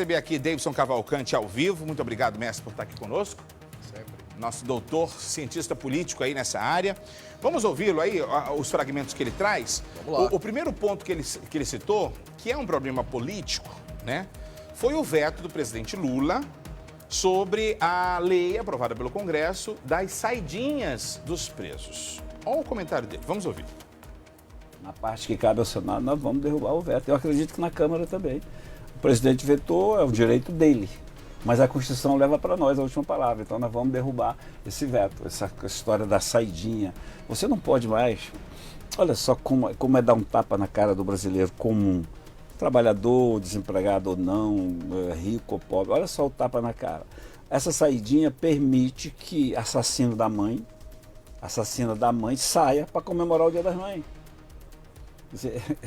Receber aqui Davidson Cavalcante ao vivo. Muito obrigado, mestre, por estar aqui conosco. Sempre. Nosso doutor, cientista político aí nessa área. Vamos ouvi-lo aí, os fragmentos que ele traz. Vamos lá. O primeiro ponto que ele citou, que é um problema político, né, foi o veto do presidente Lula sobre a lei aprovada pelo Congresso das saidinhas dos presos. Olha o comentário dele, vamos ouvir. Na parte que cabe ao Senado, nós vamos derrubar o veto. Eu acredito que na Câmara também. O presidente vetou, é o direito dele. Mas a Constituição leva para nós a última palavra. Então nós vamos derrubar esse veto, essa história da saidinha. Você não pode mais... Olha só como é dar um tapa na cara do brasileiro comum. Trabalhador, desempregado ou não, rico ou pobre. Olha só o tapa na cara. Essa saidinha permite que assassina da mãe saia para comemorar o Dia das Mães.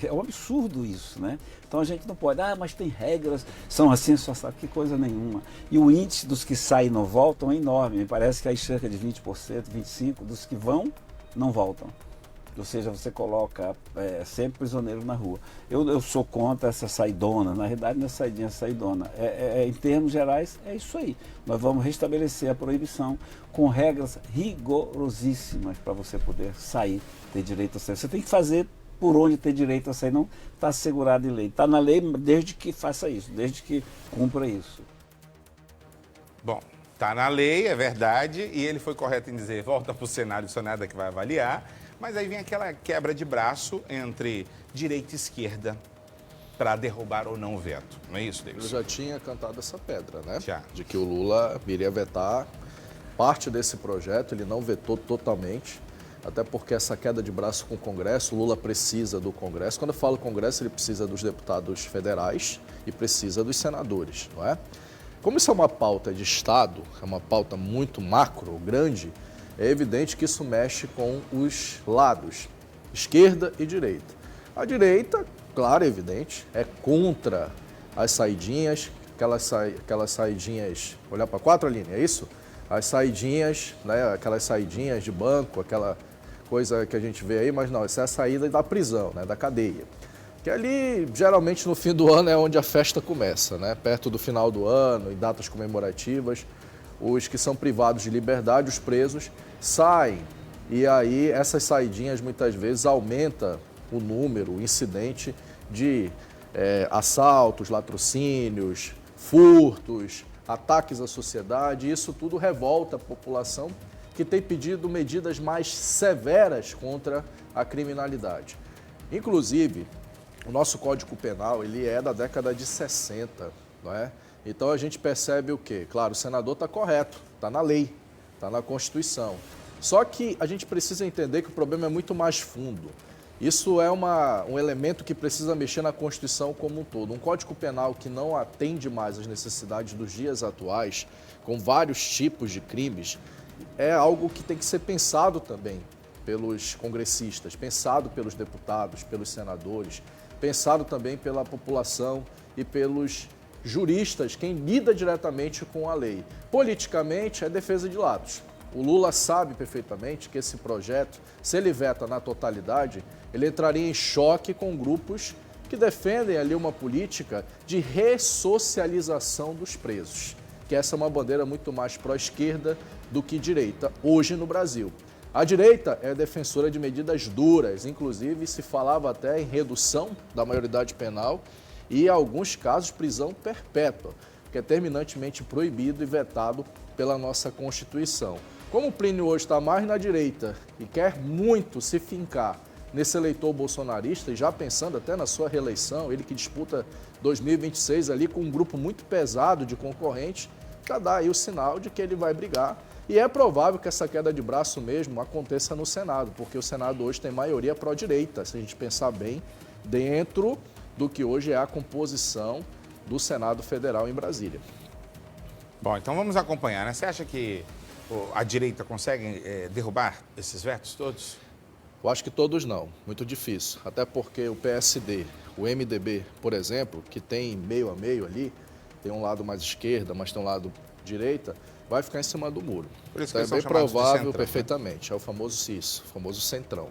É um absurdo isso, né? Então a gente não pode, mas tem regras, são assim, só sabe que coisa nenhuma. E o índice dos que saem e não voltam é enorme, me parece que aí cerca de 20%, 25% dos que vão, não voltam. Ou seja, você coloca sempre prisioneiro na rua. Eu sou contra essa saidona, na realidade não é saidinha, é saidona. Em termos gerais, é isso aí. Nós vamos restabelecer a proibição com regras rigorosíssimas para você poder sair, ter direito a sair. Você tem que fazer por onde ter direito a sair, não está assegurado em lei. Está na lei desde que faça isso, desde que cumpra isso. Bom, está na lei, é verdade, e ele foi correto em dizer, volta para o Senado é que vai avaliar, mas aí vem aquela quebra de braço entre direita e esquerda para derrubar ou não o veto. Não é isso, Davidson? Eu já tinha cantado essa pedra, né? Já. De que o Lula iria vetar parte desse projeto, ele não vetou totalmente, até porque essa queda de braço com o Congresso, o Lula precisa do Congresso. Quando eu falo Congresso, ele precisa dos deputados federais e precisa dos senadores, não é? Como isso é uma pauta de Estado, é uma pauta muito macro, grande, é evidente que isso mexe com os lados, esquerda e direita. A direita, claro, é evidente, é contra as saidinhas, aquelas saidinhas, olhar para 4, Aline, é isso? As saidinhas, né, aquelas saidinhas de banco, aquela coisa que a gente vê aí, mas não, essa é a saída da prisão, né, da cadeia. Que ali, geralmente, no fim do ano é onde a festa começa, né? Perto do final do ano, em datas comemorativas, os que são privados de liberdade, os presos, saem. E aí, essas saidinhas, muitas vezes, aumenta o número, o incidente de assaltos, latrocínios, furtos, ataques à sociedade. Isso tudo revolta a população que tem pedido medidas mais severas contra a criminalidade. Inclusive, o nosso Código Penal, ele é da década de 60, não é? Então a gente percebe o quê? Claro, o senador está correto, está na lei, está na Constituição. Só que a gente precisa entender que o problema é muito mais fundo. Isso é um elemento que precisa mexer na Constituição como um todo. Um Código Penal que não atende mais às necessidades dos dias atuais, com vários tipos de crimes, é algo que tem que ser pensado também pelos congressistas, pensado pelos deputados, pelos senadores, pensado também pela população e pelos juristas, quem lida diretamente com a lei. Politicamente, é defesa de lados. O Lula sabe perfeitamente que esse projeto, se ele veta na totalidade, ele entraria em choque com grupos que defendem ali uma política de ressocialização dos presos, que essa é uma bandeira muito mais pró-esquerda do que direita, hoje no Brasil. A direita é defensora de medidas duras, inclusive se falava até em redução da maioridade penal e, em alguns casos, prisão perpétua, que é terminantemente proibido e vetado pela nossa Constituição. Como o Plínio hoje está mais na direita e quer muito se fincar nesse eleitor bolsonarista, e já pensando até na sua reeleição, ele que disputa 2026 ali com um grupo muito pesado de concorrentes, já dá aí o sinal de que ele vai brigar. E é provável que essa queda de braço mesmo aconteça no Senado, porque o Senado hoje tem maioria pró-direita, se a gente pensar bem, dentro do que hoje é a composição do Senado Federal em Brasília. Bom, então vamos acompanhar, né? Você acha que a direita consegue derrubar esses vetos todos? Eu acho que todos não, muito difícil. Até porque o PSD, o MDB, por exemplo, que tem meio a meio ali, tem um lado mais esquerda, mas tem um lado direita, vai ficar em cima do muro. Por isso Então, que é bem provável, centrão, perfeitamente, é o famoso CIS, o famoso centrão.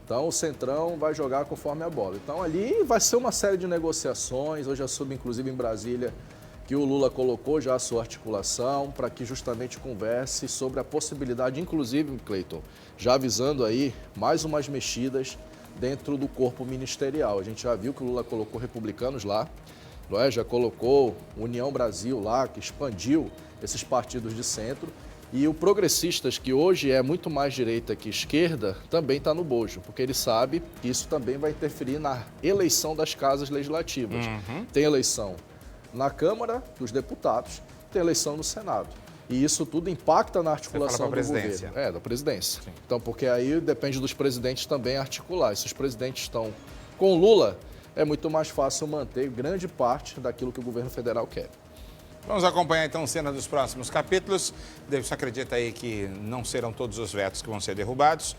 Então o Centrão vai jogar conforme a bola. Então ali vai ser uma série de negociações. Hoje eu soube, inclusive, em Brasília, que o Lula colocou já a sua articulação para que justamente converse sobre a possibilidade, inclusive, Cleiton, já avisando aí mais umas mexidas dentro do corpo ministerial. A gente já viu que o Lula colocou republicanos lá, não é? Já colocou União Brasil lá, que expandiu esses partidos de centro. E o Progressistas, que hoje é muito mais direita que esquerda, também está no bojo, porque ele sabe que isso também vai interferir na eleição das casas legislativas. Tem eleição na Câmara dos Deputados, tem eleição no Senado. E isso tudo impacta na articulação do governo. Da presidência. Sim. Então, porque aí depende dos presidentes também articular. E se os presidentes estão com Lula, é muito mais fácil manter grande parte daquilo que o governo federal quer. Vamos acompanhar então cena dos próximos capítulos. Davidson acredita aí que não serão todos os vetos que vão ser derrubados.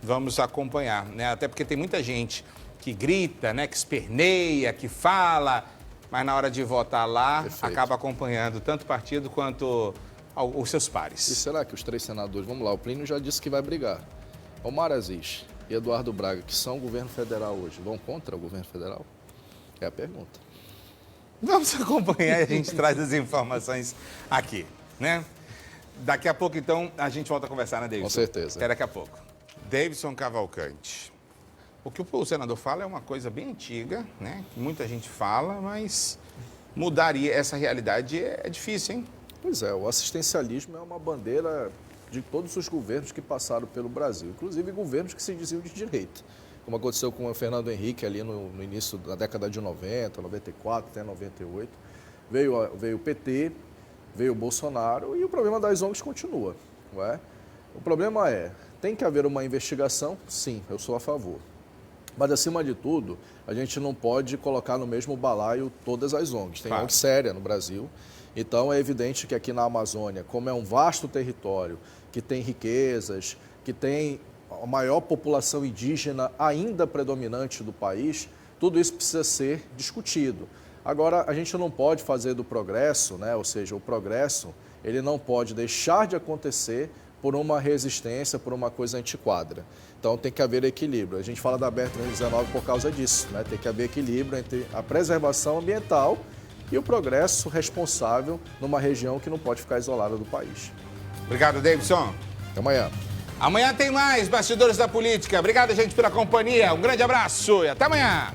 Vamos acompanhar, né? Até porque tem muita gente que grita, né? Que esperneia, que fala, mas na hora de votar lá, acaba acompanhando tanto o partido quanto os seus pares. E será que os 3 senadores, vamos lá, o Plínio já disse que vai brigar. Omar Aziz e Eduardo Braga, que são o governo federal hoje, vão contra o governo federal? É a pergunta. Vamos acompanhar e a gente traz as informações aqui, né? Daqui a pouco, então, a gente volta a conversar, né, Davidson? Com certeza. Até daqui a pouco. Davidson Cavalcante. O que o senador fala é uma coisa bem antiga, né? Muita gente fala, mas mudaria essa realidade é difícil, hein? Pois é, o assistencialismo é uma bandeira de todos os governos que passaram pelo Brasil, inclusive governos que se diziam de direita, como aconteceu com o Fernando Henrique ali no início da década de 90, 94 até 98. Veio o PT, veio o Bolsonaro e o problema das ONGs continua, não é? O problema é, tem que haver uma investigação? Sim, eu sou a favor. Mas, acima de tudo, a gente não pode colocar no mesmo balaio todas as ONGs. Tem ONG séria no Brasil. Então, é evidente que aqui na Amazônia, como é um vasto território, que tem riquezas, que tem a maior população indígena ainda predominante do país, tudo isso precisa ser discutido. Agora, a gente não pode fazer do progresso, né? Ou seja, o progresso, ele não pode deixar de acontecer por uma resistência, por uma coisa antiquada. Então, tem que haver equilíbrio. A gente fala da BR-319 por causa disso, né? Tem que haver equilíbrio entre a preservação ambiental e o progresso responsável numa região que não pode ficar isolada do país. Obrigado, Davidson. Até amanhã. Amanhã tem mais Bastidores da Política. Obrigado, gente, pela companhia. Um grande abraço e até amanhã.